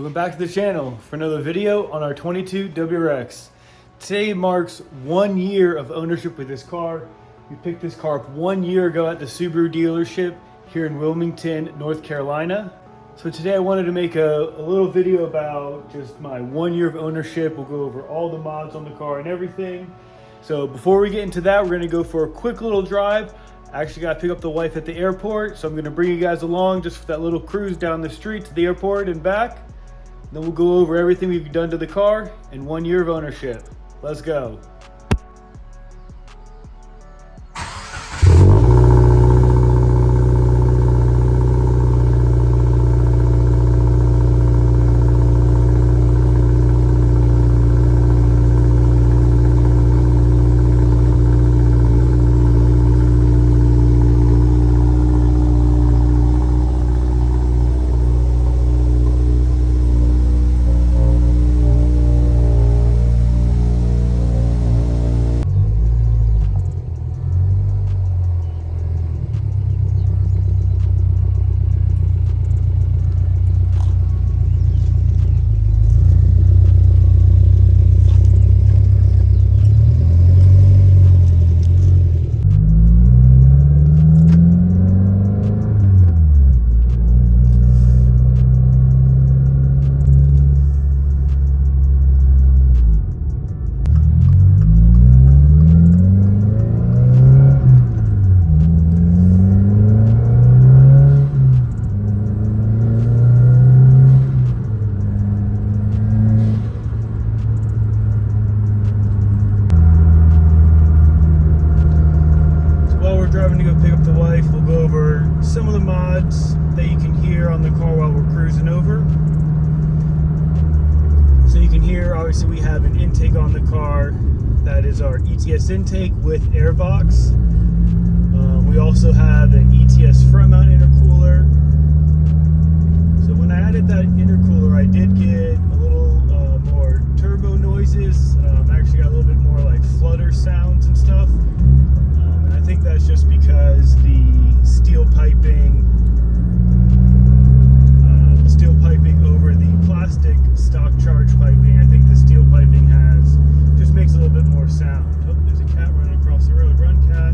Welcome back to the channel for another video on our 22 WRX. Today marks 1 year of ownership with this car. We picked this car up 1 year ago at the Subaru dealership here in Wilmington, North Carolina. So today I wanted to make a little video about just my 1 year of ownership. We'll go over all the mods on the car and everything. So before we get into that, we're gonna go for a quick little drive. I actually got to pick up the wife at the airport, so I'm going to bring you guys along just for that little cruise down the street to the airport and back. Then we'll go over everything we've done to the car in 1 year of ownership. Let's go. Driving to go pick up the wife, we'll go over some of the mods that you can hear on the car while we're cruising over. So you can hear, obviously we have an intake on the car. That is our ETS intake with airbox. We also have an ETS front mount intercooler. So when I added that intercooler, I did get a little more turbo noises. I actually got a little bit more like flutter sounds and stuff. I think that's just because the steel piping over the plastic stock charge piping. I think the steel piping just makes a little bit more sound. Oh, there's a cat running across the road. Run, cat.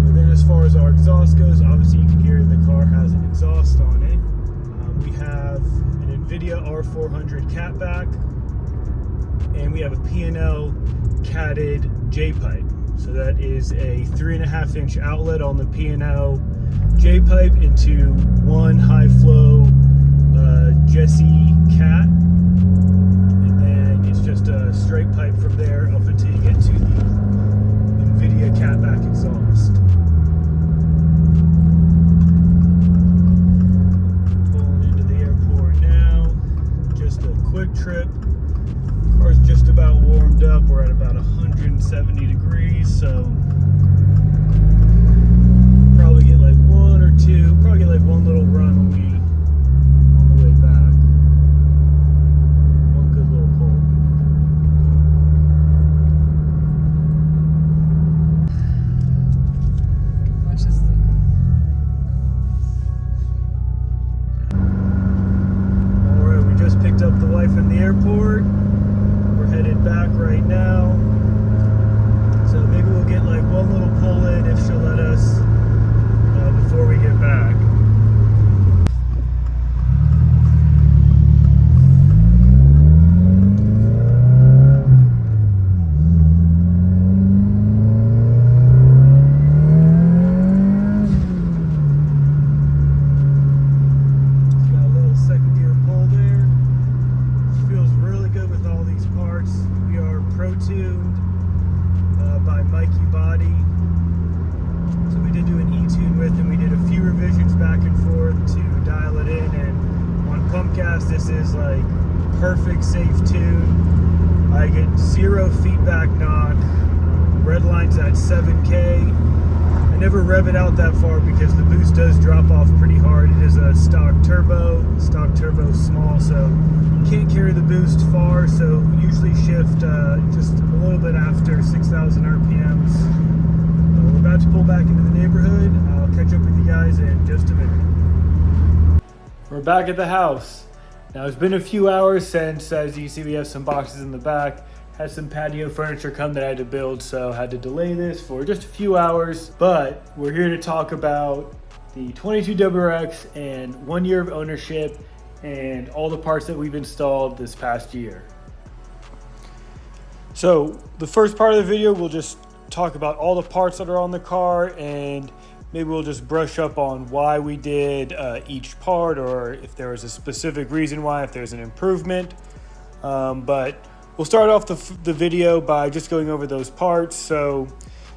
And then as far as our exhaust goes, obviously you can hear the car has an exhaust on it. We have an NVIDIA R400 catback, and we have a P&L catted J-pipe. So that is a 3.5-inch outlet on the P&L J-pipe into one high flow Jesse cat, and then it's just a straight pipe from there up until you get to the NVIDIA catback exhaust. Pulling into the airport now, just a quick trip. Car's just about warmed up. We're at about 170 degrees, so probably get like one little run on the way back. One good little pull. Watch this thing. Alright, we just picked up the wife in the airport. Headed back right now, so maybe we'll get like one little pull in if she'll let us before we get back. This is like perfect safe tune. I get 0 feedback knock. Red line's at 7K. I never rev it out that far because the boost does drop off pretty hard. It is a stock turbo. Stock turbo is small, so can't carry the boost far. So usually shift just a little bit after 6,000 RPMs. We're about to pull back into the neighborhood. I'll catch up with you guys in just a minute. back at the house. Now it's been a few hours since, as you see, we have some boxes in the back. Had some patio furniture come that I had to build, so I had to delay this for just a few hours. But we're here to talk about the 22 WRX and 1 year of ownership and all the parts that we've installed this past year. So the first part of the video, we'll just talk about all the parts that are on the car, and maybe we'll just brush up on why we did each part, or if there was a specific reason why, if there's an improvement. But we'll start off the video by just going over those parts. So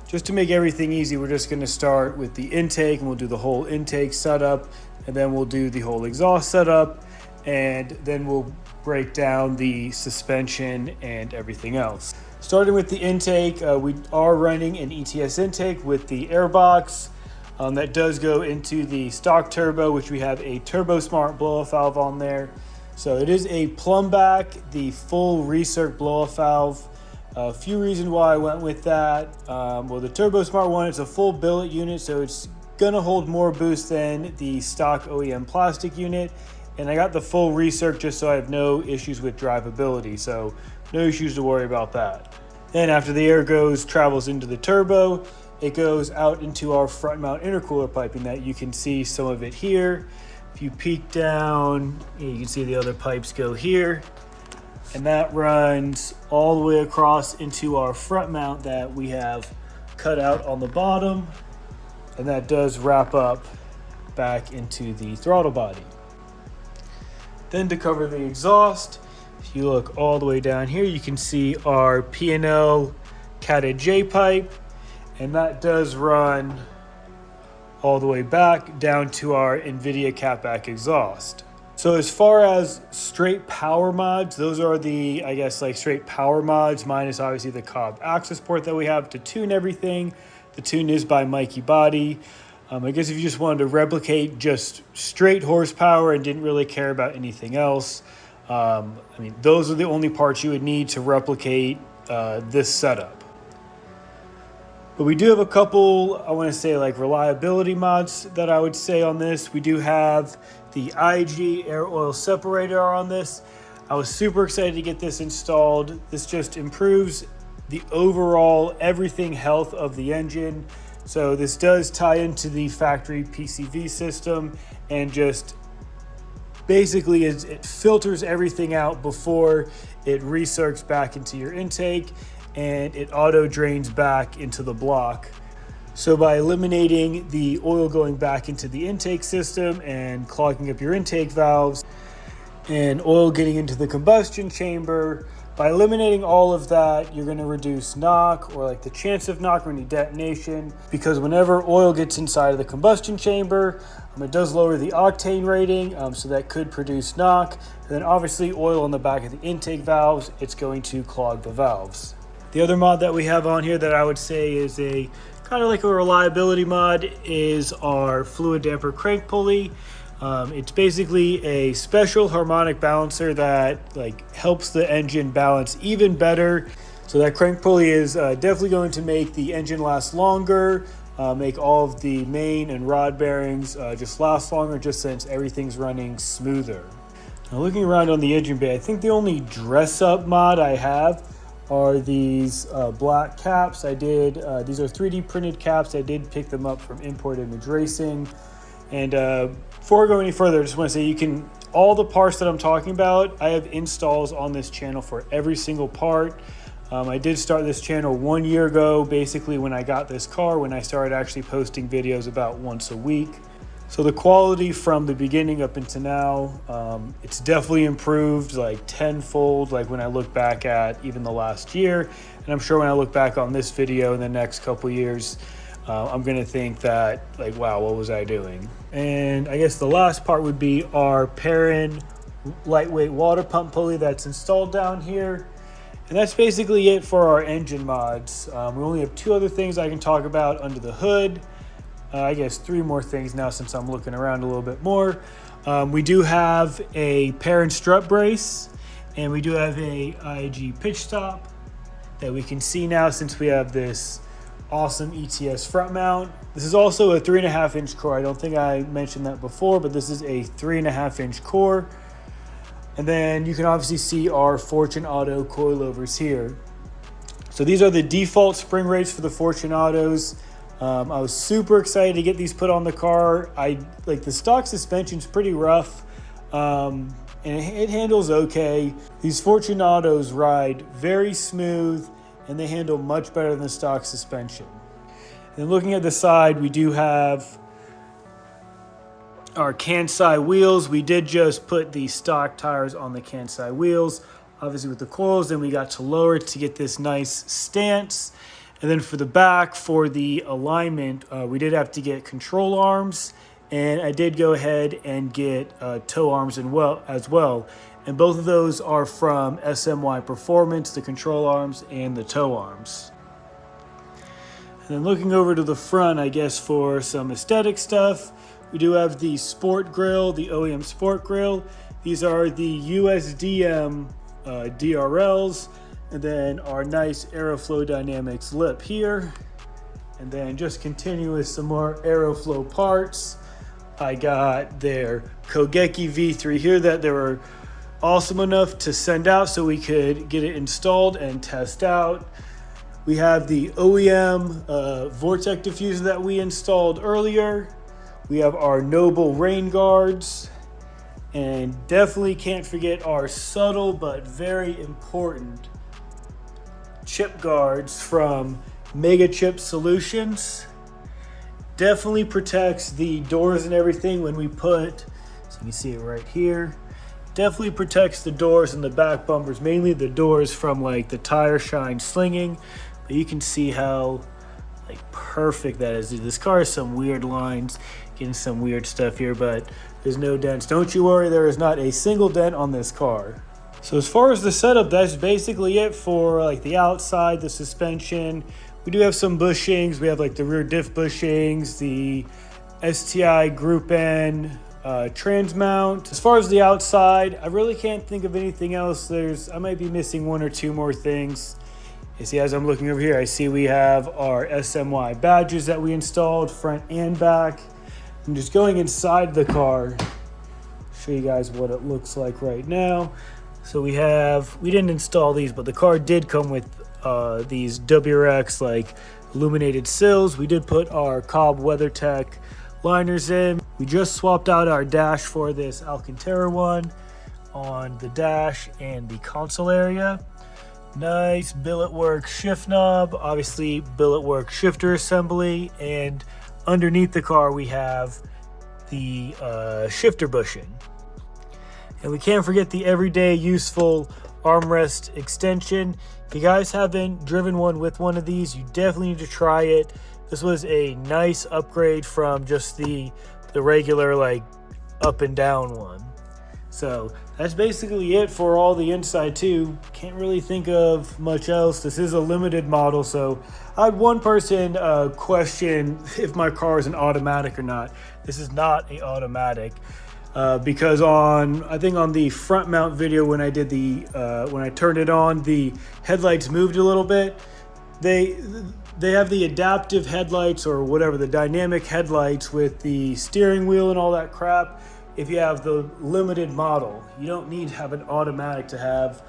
just to make everything easy, we're just going to start with the intake, and we'll do the whole intake setup, and then we'll do the whole exhaust setup, and then we'll break down the suspension and everything else. Starting with the intake, we are running an ETS intake with the airbox. That does go into the stock turbo, which we have a Turbo Smart blow-off valve on there. So it is a plumb back, the full recirc blow-off valve. A few reasons why I went with that. Well, the Turbo Smart one, it's a full billet unit, so it's gonna hold more boost than the stock OEM plastic unit. And I got the full recirc just so I have no issues with drivability, so no issues to worry about that. Then after the air travels into the turbo, it goes out into our front mount intercooler piping that you can see some of it here. If you peek down, you can see the other pipes go here. And that runs all the way across into our front mount that we have cut out on the bottom. And that does wrap up back into the throttle body. Then to cover the exhaust, if you look all the way down here, you can see our P&L catted J pipe, and that does run all the way back down to our NVIDIA catback exhaust. So as far as straight power mods, those are the, I guess, like straight power mods, minus obviously the Cobb access port that we have to tune everything. The tune is by Mikey Body. I guess if you just wanted to replicate just straight horsepower and didn't really care about anything else, I mean, those are the only parts you would need to replicate this setup. But we do have a couple, I want to say, like reliability mods that I would say on this. We do have the IG air oil separator on this. I was super excited to get this installed. This just improves the overall everything health of the engine. So this does tie into the factory PCV system, and just basically it filters everything out before it recircs back into your intake, and it auto drains back into the block. So by eliminating the oil going back into the intake system and clogging up your intake valves, and oil getting into the combustion chamber, by eliminating all of that, you're going to reduce knock, or like the chance of knock or any detonation, because whenever oil gets inside of the combustion chamber, it does lower the octane rating, so that could produce knock. And then obviously oil on the back of the intake valves, it's going to clog the valves. The other mod that we have on here that I would say is a kind of like a reliability mod is our fluid damper crank pulley. It's basically a special harmonic balancer that like helps the engine balance even better. So that crank pulley is definitely going to make the engine last longer, make all of the main and rod bearings just last longer, just since everything's running smoother. Now looking around on the engine bay, I think the only dress up mod I have are these black caps. I did, these are 3D printed caps. I did pick them up from Import Image Racing. And before I go any further, I just want to say all the parts that I'm talking about, I have installs on this channel for every single part. I did start this channel 1 year ago, basically when I got this car, when I started actually posting videos about once a week. So the quality from the beginning up until now, it's definitely improved like tenfold, like when I look back at even the last year. And I'm sure when I look back on this video in the next couple years, I'm gonna think that like, wow, what was I doing? And I guess the last part would be our Perrin lightweight water pump pulley that's installed down here. And that's basically it for our engine mods. We only have two other things I can talk about under the hood. I guess three more things now since I'm looking around a little bit more. We do have a Perrin strut brace, and we do have a IG pitch stop that we can see now since we have this awesome ETS front mount. This is also a 3.5-inch core. I don't think I mentioned that before, but this is a 3.5-inch core. And then you can obviously see our Fortune Auto coilovers here. So these are the default spring rates for the Fortune Autos. I was super excited to get these put on the car. The stock suspension's pretty rough, and it handles okay. These Fortune Autos ride very smooth, and they handle much better than the stock suspension. And looking at the side, we do have our Kansai wheels. We did just put the stock tires on the Kansai wheels, obviously with the coils. Then we got to lower it to get this nice stance. And then for the back, for the alignment, we did have to get control arms, and I did go ahead and get toe arms as well. And both of those are from SMY Performance, the control arms and the toe arms. And then looking over to the front, I guess for some aesthetic stuff, we do have the Sport Grille, the OEM Sport Grille. These are the USDM DRLs. And then our nice Aeroflow Dynamics lip here. And then just continue with some more Aeroflow parts. I got their Kogeki V3 here that they were awesome enough to send out so we could get it installed and test out. We have the OEM Vortec diffuser that we installed earlier. We have our Noble rain guards. And definitely can't forget our subtle but very important chip guards from Mega Chip Solutions. Definitely protects the doors and everything when we put, so you can see it right here. Definitely protects the doors and the back bumpers, mainly the doors from like the tire shine slinging. But you can see how perfect that is. This car has some weird lines, getting some weird stuff here, but there's no dents. Don't you worry, there is not a single dent on this car. So as far as the setup, that's basically it for the outside, the suspension. We do have some bushings. We have the rear diff bushings, the STI Group N trans mount. As far as the outside, I really can't think of anything else. I might be missing one or two more things. You see, as I'm looking over here, I see we have our SMY badges that we installed, front and back. I'm just going inside the car, show you guys what it looks like right now. So we didn't install these, but the car did come with these WRX illuminated sills. We did put our Cobb WeatherTech liners in. We just swapped out our dash for this Alcantara one on the dash and the console area. Nice billet work shift knob, obviously billet work shifter assembly, and underneath the car we have the shifter bushing. And we can't forget the everyday useful armrest extension. If you guys haven't driven one with one of these, you definitely need to try it. This was a nice upgrade from just the regular up and down one. So that's basically it for all the inside too. Can't really think of much else. This is a limited model, so I had one person question if my car is an automatic or not. This is not an automatic. Because I think on the front mount video when I did when I turned it on, the headlights moved a little bit. They have the adaptive headlights or whatever, the dynamic headlights with the steering wheel and all that crap. If you have the limited model, you don't need to have an automatic to have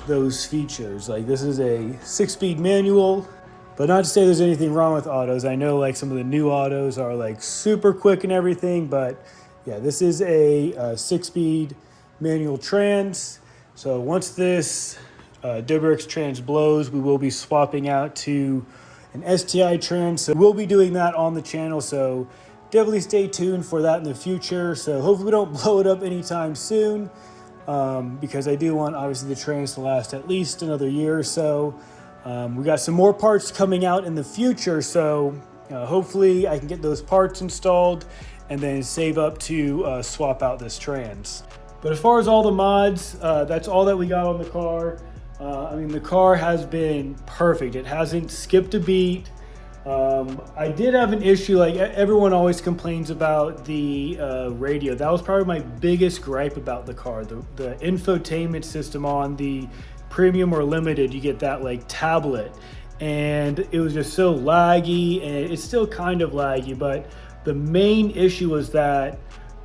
those features. This is a 6-speed manual, but not to say there's anything wrong with autos. I know some of the new autos are super quick and everything, but yeah, this is a 6-speed manual trans. So once this WRX trans blows, we will be swapping out to an STI trans. So we'll be doing that on the channel. So definitely stay tuned for that in the future. So hopefully we don't blow it up anytime soon, because I do want obviously the trans to last at least another year or so. We got some more parts coming out in the future. So hopefully I can get those parts installed and then save up to swap out this trans. But as far as all the mods, that's all that we got on the car. The car has been perfect. It hasn't skipped a beat. I did have an issue, everyone always complains about the radio. That was probably my biggest gripe about the car. The infotainment system on the premium or limited, you get that tablet, and it was just so laggy, and it's still kind of laggy, but the main issue was that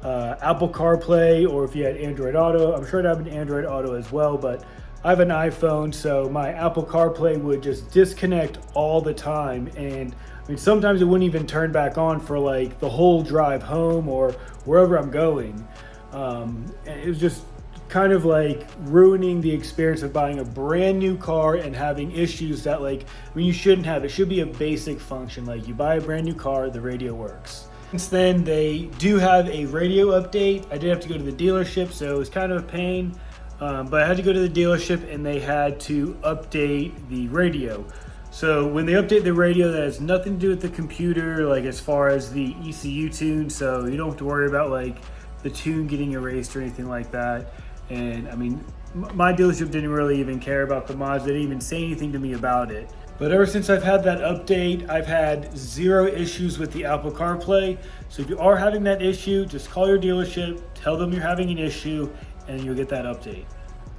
Apple CarPlay, or if you had Android Auto, I'm sure it happened to Android Auto as well, but I have an iPhone, so my Apple CarPlay would just disconnect all the time. And I mean, sometimes it wouldn't even turn back on for like the whole drive home or wherever I'm going. And it was just kind of like ruining the experience of buying a brand new car and having issues that, like, I mean, you shouldn't have. It should be a basic function. Like, you buy a brand new car, the radio works. Since then, they do have a radio update. I did have to go to the dealership, so it was kind of a pain. But I had to go to the dealership and they had to update the radio. So when they update the radio, that has nothing to do with the computer, like as far as the ECU tune. So you don't have to worry about like the tune getting erased or anything like that. And I mean, my dealership didn't really even care about the mods. They didn't even say anything to me about it. But ever since I've had that update, I've had 0 issues with the Apple CarPlay. So if you are having that issue, just call your dealership, tell them you're having an issue, and you'll get that update.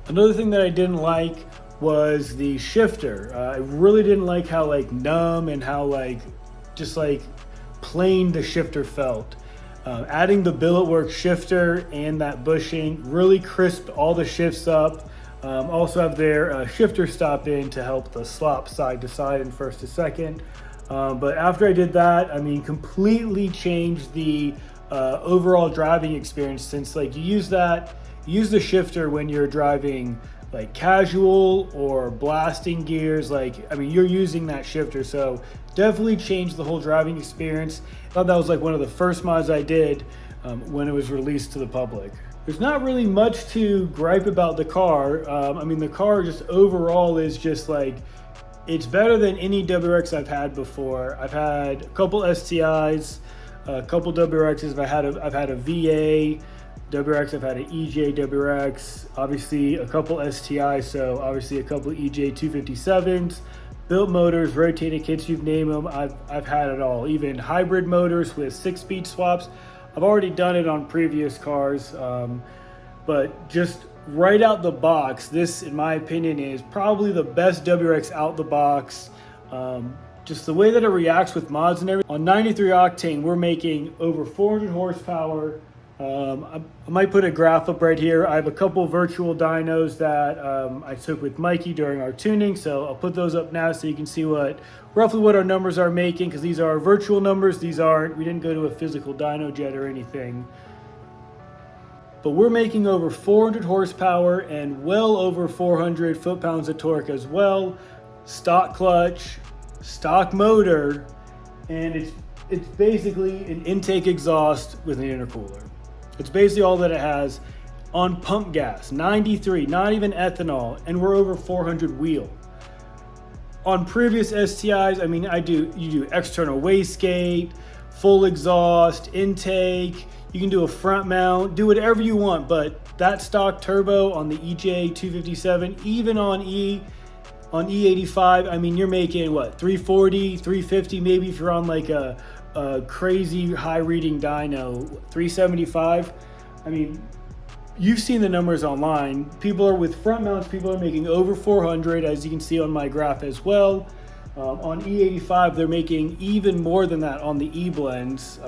Another thing that I didn't like was the shifter. I really didn't like how like numb and how like just like plain the shifter felt. Adding the billet work shifter and that bushing really crisped all the shifts up. Also have their shifter stop in to help the slop side to side and first to second. But after I did that, I mean, completely changed the overall driving experience, since like you use the shifter when you're driving like casual or blasting gears. Like, I mean, you're using that shifter, so definitely changed the whole driving experience. I thought that was like one of the first mods I did when it was released to the public. There's not really much to gripe about the car. I mean, the car just overall is just like, it's better than any WRX I've had before. I've had a couple STIs, a couple WRXs. I've had a VA WRX, I've had an EJ WRX, obviously a couple STIs, so obviously a couple EJ 257s, built motors, rotating kits, you name them. I've had it all, even hybrid motors with 6-speed swaps. I've already done it on previous cars, but just right out the box, this, in my opinion, is probably the best WRX out the box. Just the way that it reacts with mods and everything. On 93 octane, we're making over 400 horsepower. I might put a graph up right here. I have a couple virtual dynos that I took with Mikey during our tuning, so I'll put those up now so you can see roughly what our numbers are making, because these are virtual numbers. We didn't go to a physical dyno jet or anything. But we're making over 400 horsepower and well over 400 foot-pounds of torque as well. Stock clutch, stock motor, and it's basically an intake exhaust with an intercooler. It's basically all that it has on pump gas, 93, not even ethanol, and we're over 400 wheel. On previous STIs, I mean, you do external wastegate, full exhaust, intake, you can do a front mount, do whatever you want, but that stock turbo on the EJ 257, even on E85, I mean, you're making what, 340, 350, maybe if you're on like a crazy high reading dyno, 375. I mean, you've seen the numbers online. People are with front mounts, people are making over 400, as you can see on my graph as well. On E85, they're making even more than that on the E-blends.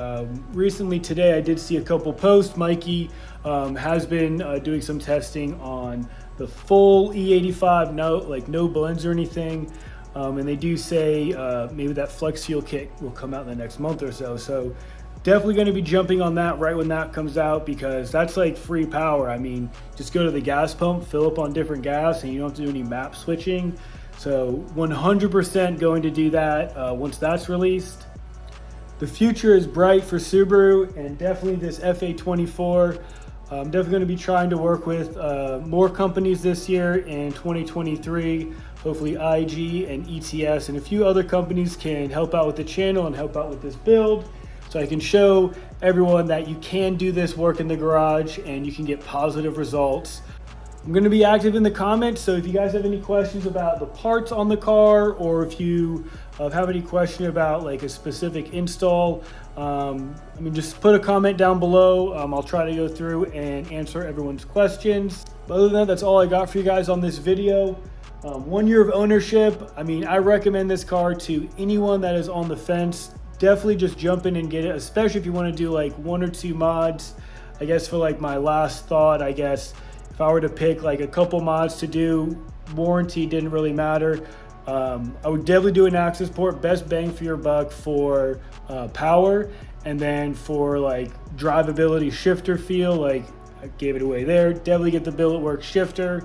Recently today, I did see a couple posts. Mikey has been doing some testing on the full E85, no blends or anything. And they do say maybe that flex fuel kit will come out in the next month or so. So definitely going to be jumping on that right when that comes out, because that's like free power. I mean, just go to the gas pump, fill up on different gas, and you don't have to do any map switching. So 100% going to do that once that's released. The future is bright for Subaru, and definitely this FA24. I'm definitely going to be trying to work with more companies this year in 2023. Hopefully IG and ETS and a few other companies can help out with the channel and help out with this build, so I can show everyone that you can do this work in the garage and you can get positive results. I'm going to be active in the comments, so if you guys have any questions about the parts on the car, or if you have any question about like a specific install, I mean, just put a comment down below. I'll try to go through and answer everyone's questions. But other than that, that's all I got for you guys on this video. 1 year of ownership. I mean, I recommend this car to anyone that is on the fence. Definitely just jump in and get it, especially if you want to do like 1 or 2 mods. I guess for like my last thought, I guess if I were to pick like a couple mods to do, warranty didn't really matter. I would definitely do an access port, best bang for your buck for power, and then for like drivability, shifter feel, like I gave it away there. Definitely get the billet work shifter.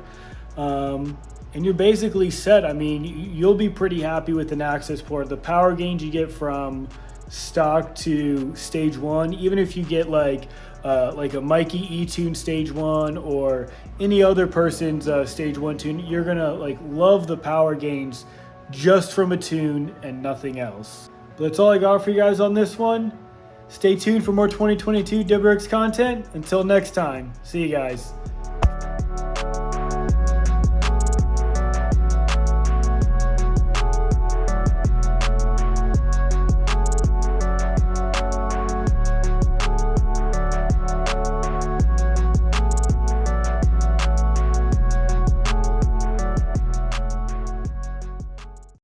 And you're basically set. I mean, you'll be pretty happy with an access port. The power gains you get from stock to stage 1, even if you get like a Mikey E-Tune stage 1 or any other person's stage 1 tune, you're gonna like love the power gains just from a tune and nothing else. But that's all I got for you guys on this one. Stay tuned for more 2022 WRX content. Until next time, see you guys.